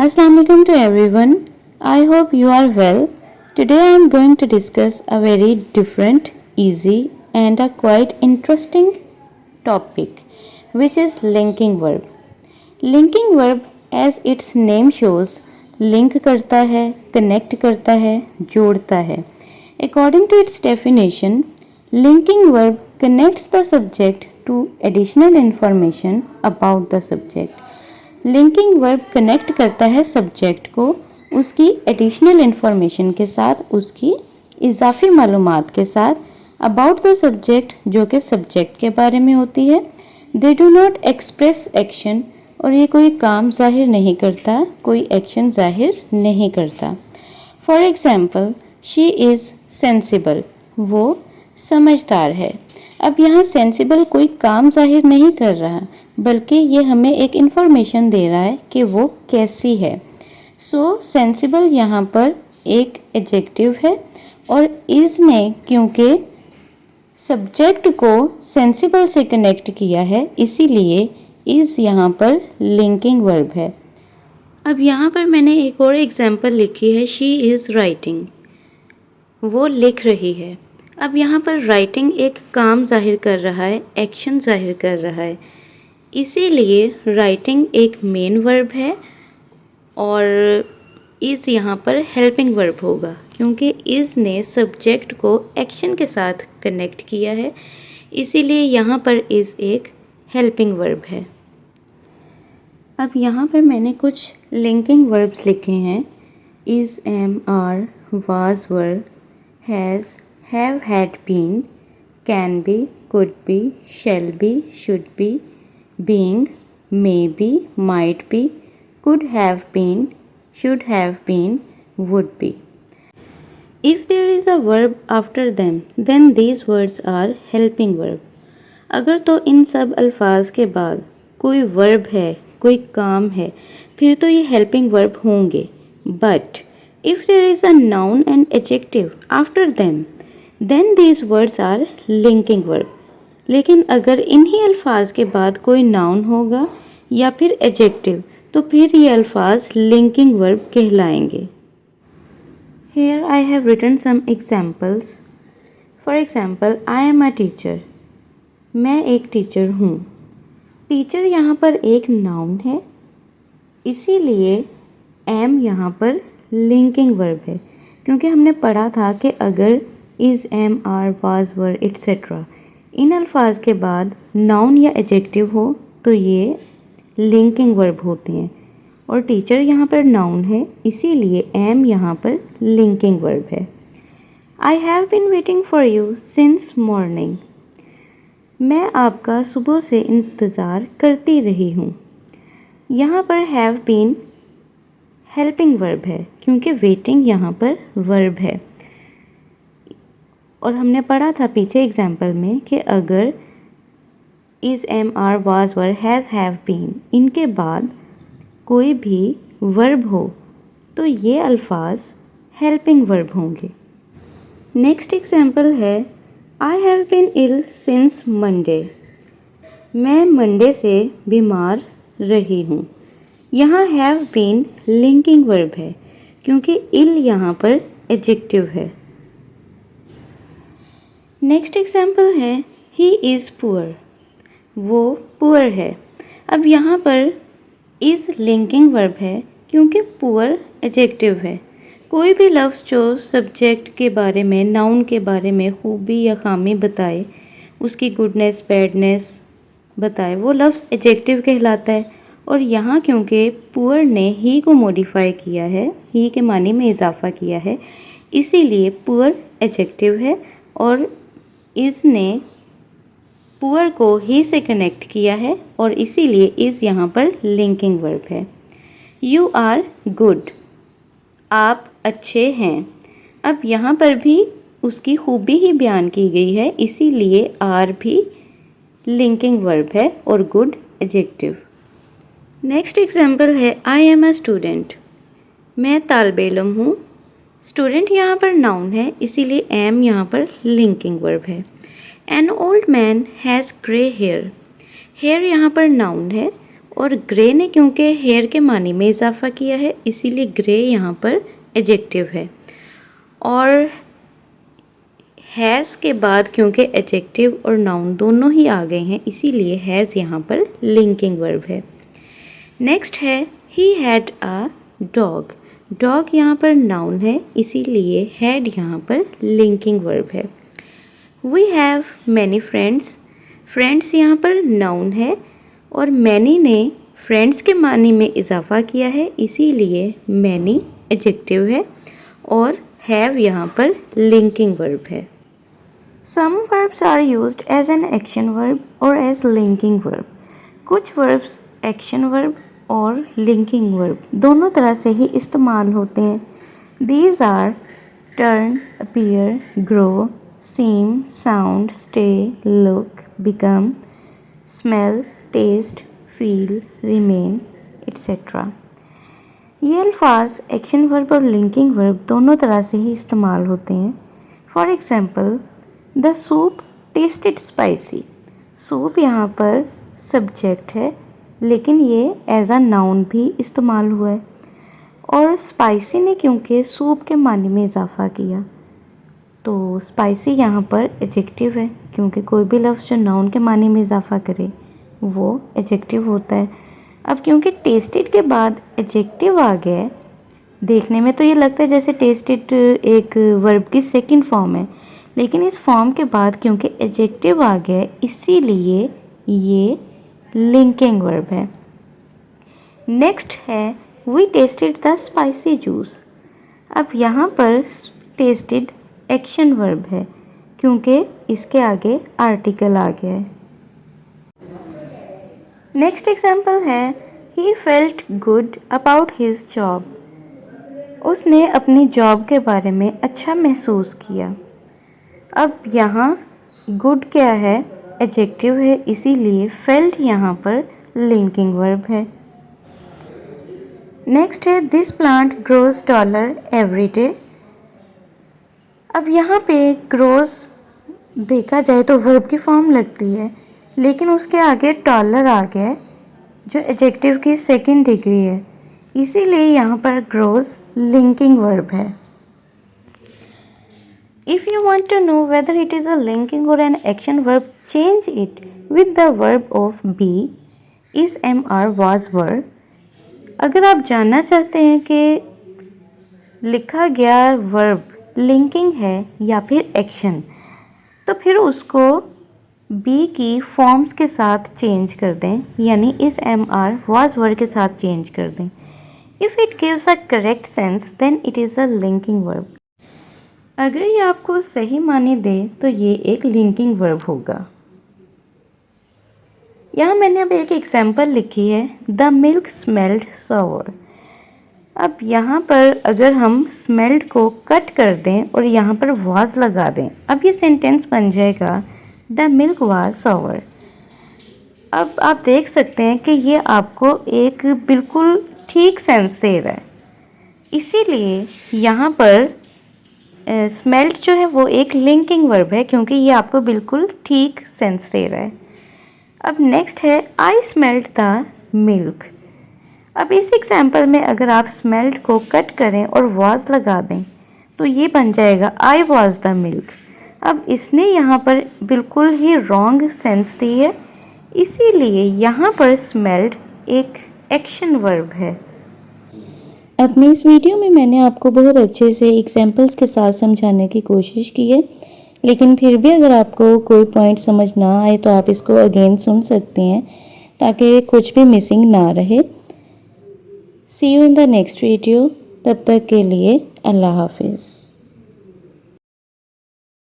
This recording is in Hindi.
Assalamu alaikum to everyone. I hope you are well. Today I am going to discuss a very different, easy and a quite interesting topic which is linking verb. Linking verb as its name shows link करता है, connect करता है, जोड़ता है. According to its definition, linking verb connects the subject to additional information about the subject. Linking verb connect करता है सब्जेक्ट को उसकी एडिशनल इन्फॉर्मेशन के साथ, उसकी इजाफी मालूमात के साथ अबाउट द सब्जेक्ट जो कि सब्जेक्ट के बारे में होती है. They do not express action और ये कोई काम जाहिर नहीं करता, कोई एक्शन जाहिर नहीं करता. For example, she is sensible, वो समझदार है. अब यहाँ सेंसिबल कोई काम जाहिर नहीं कर रहा बल्कि ये हमें एक इन्फॉर्मेशन दे रहा है कि वो कैसी है. सो सेंसिबल यहाँ पर एक एडजेक्टिव है और इज़ ने क्योंकि सब्जेक्ट को सेंसिबल से कनेक्ट किया है इसीलिए इज़ यहाँ पर लिंकिंग वर्ब है. अब यहाँ पर मैंने एक और एग्जांपल लिखी है, शी इज़ राइटिंग, वो लिख रही है. अब यहाँ पर राइटिंग एक काम जाहिर कर रहा है, एक्शन जाहिर कर रहा है, इसीलिए राइटिंग एक मेन वर्ब है और इज़ यहाँ पर हेल्पिंग वर्ब होगा क्योंकि इज़ ने सब्जेक्ट को एक्शन के साथ कनेक्ट किया है, इसीलिए यहाँ पर इज़ एक हेल्पिंग वर्ब है. अब यहाँ पर मैंने कुछ लिंकिंग वर्ब्स लिखे हैं. Is, am, are, was, were, has, have, had been, can be, could be, shall be, should be, being, may be, might be, could have been, should have been, would be. If there is a verb after them, then these words are helping verb. अगर तो इन सब अल्फाज के बाद कोई वर्ब है, कोई काम है, फिर तो ये हेल्पिंग वर्ब होंगे. But if there is a noun and adjective after them, then these words are linking verb. लेकिन अगर इन्हीं अल्फाज के बाद कोई नाउन होगा या फिर एडजेक्टिव तो फिर ये अल्फाज लिंकिंग वर्ब कहलाएंगे. Here I have written some examples. For example, I am a teacher. मैं एक टीचर हूँ. टीचर यहाँ पर एक नाउन है, इसीलिए am यहाँ पर लिंकिंग वर्ब है क्योंकि हमने पढ़ा था कि अगर is, am, are, was, were etcetera इन अल्फाज के बाद नाउन या एडजेक्टिव हो तो ये लिंकिंग वर्ब होते हैं और टीचर यहाँ पर नाउन है इसीलिए एम यहाँ पर लिंकिंग वर्ब है. I have been waiting for you since morning. मैं आपका सुबह से इंतज़ार करती रही हूँ. यहाँ पर हैव बीन हेल्पिंग वर्ब है क्योंकि वेटिंग यहाँ पर वर्ब है और हमने पढ़ा था पीछे एग्जाम्पल में कि अगर is, am, are, was, were, has, have been इनके बाद कोई भी वर्ब हो तो ये अल्फाज हेल्पिंग वर्ब होंगे. नेक्स्ट एग्जाम्पल है, I have been ill since Monday. मैं मंडे से बीमार रही हूँ. यहाँ हैव बीन लिंकिंग वर्ब है क्योंकि इल यहाँ पर एडजेक्टिव है. नेक्स्ट एग्जाम्पल है, ही इज़ पुअर, वो पुअर है. अब यहाँ पर इज़ लिंकिंग वर्ब है क्योंकि पुअर एडजेक्टिव है. कोई भी लफ्ज़ जो सब्जेक्ट के बारे में, नाउन के बारे में खूबी या खामी बताए, उसकी गुडनेस बैडनेस बताए, वो लफ्ज़ एडजेक्टिव कहलाता है. और यहाँ क्योंकि पुअर ने ही को मॉडिफाई किया है, ही के मानी में इजाफा किया है, इसीलिए पुअर एडजेक्टिव है और इज़ ने पुअर को ही से कनेक्ट किया है और इसीलिए इज़ यहाँ पर लिंकिंग वर्ब है. यू आर गुड, आप अच्छे हैं. अब यहाँ पर भी उसकी खूबी ही बयान की गई है इसीलिए आर भी लिंकिंग वर्ब है और गुड एडजेक्टिव. नेक्स्ट एग्जाम्पल है, आई एम अ स्टूडेंट, मैं तालिबे इल्म हूँ. स्टूडेंट यहाँ पर नाउन है इसीलिए एम यहाँ पर लिंकिंग वर्ब है. An old man has grey hair. Hair यहाँ पर नाउन है और ग्रे ने क्योंकि हेयर के मानी में इजाफा किया है इसीलिए ग्रे यहाँ पर एडजेक्टिव है। और हैज़ के बाद क्योंकि एडजेक्टिव और नाउन दोनों ही आ गए हैं इसीलिए हैज़ यहाँ पर लिंकिंग वर्ब है। नेक्स्ट है he had a dog. Dog यहाँ पर नाउन है इसीलिए हैड यहाँ पर लिंकिंग वर्ब है। We have many friends. Friends यहाँ पर नाउन है और मैनी ने फ्रेंड्स के मानी में इजाफा किया है इसीलिए मैनी एडजेक्टिव है और हैव यहाँ पर लिंकिंग वर्ब है। Some verbs are used as an action verb और एज लिंकिंग वर्ब। कुछ वर्ब्स एक्शन वर्ब और लिंकिंग वर्ब दोनों तरह से ही इस्तेमाल होते हैं। These are turn, appear, grow, seem, sound, stay, look, become, smell, taste, feel, remain etcetera. ये अल्फाज एक्शन वर्ब और लिंकिंग वर्ब दोनों तरह से ही इस्तेमाल होते हैं। For example, the soup tasted spicy. Soup यहाँ पर सब्जेक्ट है लेकिन ये एज अ नाउन भी इस्तेमाल हुआ है। और स्पाइसी ने क्योंकि सूप के मानी में इजाफा किया तो स्पाइसी यहाँ पर एडजेक्टिव है क्योंकि कोई भी लफ्ज़ जो नाउन के मानी में इजाफा करे वो एडजेक्टिव होता है। अब क्योंकि टेस्टेड के बाद एडजेक्टिव आ गया है, देखने में तो ये लगता है जैसे टेस्टेड एक वर्ब की सेकंड फॉर्म है, लेकिन इस फॉर्म के बाद क्योंकि एडजेक्टिव आ गया है इसीलिए ये लिंकिंग वर्ब है। नेक्स्ट है we tasted the spicy juice. अब यहाँ पर टेस्टेड एक्शन वर्ब है क्योंकि इसके आगे आर्टिकल आ गया है। नेक्स्ट एग्जाम्पल है he felt good about his job. उसने अपनी जॉब के बारे में अच्छा महसूस किया। अब यहाँ गुड क्या है, एडजेक्टिव है इसीलिए फेल्ट यहाँ पर लिंकिंग वर्ब है। नेक्स्ट है this plant grows taller every day. अब यहाँ पे ग्रोज देखा जाए तो वर्ब की फॉर्म लगती है लेकिन उसके आगे टॉलर आ गया है जो एडजेक्टिव की सेकंड डिग्री है इसीलिए यहाँ पर ग्रोज लिंकिंग वर्ब है। If you want to know whether it is a linking or an action verb, change it with the verb of be, is, am, are, was, were। अगर आप जानना चाहते हैं कि लिखा गया वर्ब लिंकिंग है या फिर एक्शन तो फिर उसको बी की फॉर्म्स के साथ चेंज कर दें यानी is, am, are, was, were के साथ चेंज कर दें। If it gives a correct sense then it is a linking verb। अगर ये आपको सही माने दे तो ये एक लिंकिंग वर्ब होगा। यहाँ मैंने अब एक एग्जाम्पल लिखी है द मिल्क स्मेल्ड सोवर। अब यहाँ पर अगर हम स्मेल्ड को कट कर दें और यहाँ पर वाज लगा दें अब ये सेंटेंस बन जाएगा द मिल्क वाज सोवर। अब आप देख सकते हैं कि ये आपको एक बिल्कुल ठीक सेंस दे रहा है इसीलिए यहाँ पर स्मेल्ड जो है वो एक लिंकिंग वर्ब है क्योंकि ये आपको बिल्कुल ठीक सेंस दे रहा है। अब नेक्स्ट है आई स्मेल्ड द मिल्क। अब इस एग्जाम्पल में अगर आप स्मेल्ड को कट करें और वाज लगा दें तो ये बन जाएगा आई वाज द मिल्क। अब इसने यहाँ पर बिल्कुल ही रॉन्ग सेंस दी है इसीलिए यहाँ पर स्मेल्ड एक एक्शन वर्ब है। अपनी इस वीडियो में मैंने आपको बहुत अच्छे से एग्जाम्पल्स के साथ समझाने की कोशिश की है, लेकिन फिर भी अगर आपको कोई पॉइंट समझ ना आए तो आप इसको अगेन सुन सकते हैं ताकि कुछ भी मिसिंग ना रहे। See you in the next video. तब तक के लिए अल्लाह हाफिज़।